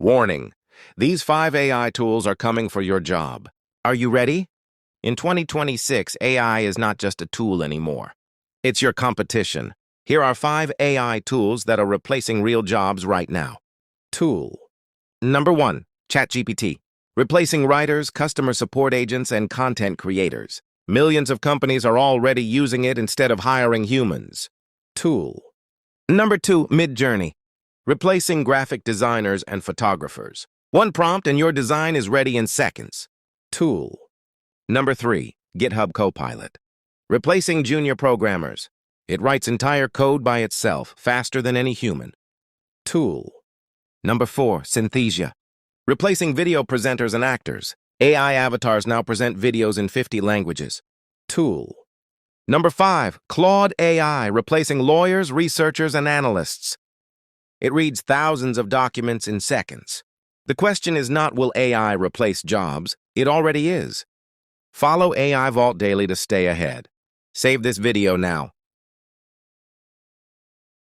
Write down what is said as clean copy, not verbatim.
Warning: these 5 AI tools are coming for your job. Are you ready? In 2026, AI is not just a tool anymore. It's your competition. Here are 5 AI tools that are replacing real jobs right now. Tool. Number 1, ChatGPT. Replacing writers, customer support agents, and content creators. Millions of companies are already using it instead of hiring humans. Tool. Number 2, Midjourney. Replacing graphic designers and photographers. One prompt and your design is ready in seconds. Tool. Number 3, GitHub Copilot. Replacing junior programmers. It writes entire code by itself, faster than any human. Tool. Number 4, Synthesia. Replacing video presenters and actors. AI avatars now present videos in 50 languages. Tool. Number 5, Claude AI, replacing lawyers, researchers, and analysts. It reads thousands of documents in seconds. The question is not, will AI replace jobs? It already is. Follow AI Vault Daily to stay ahead. Save this video now.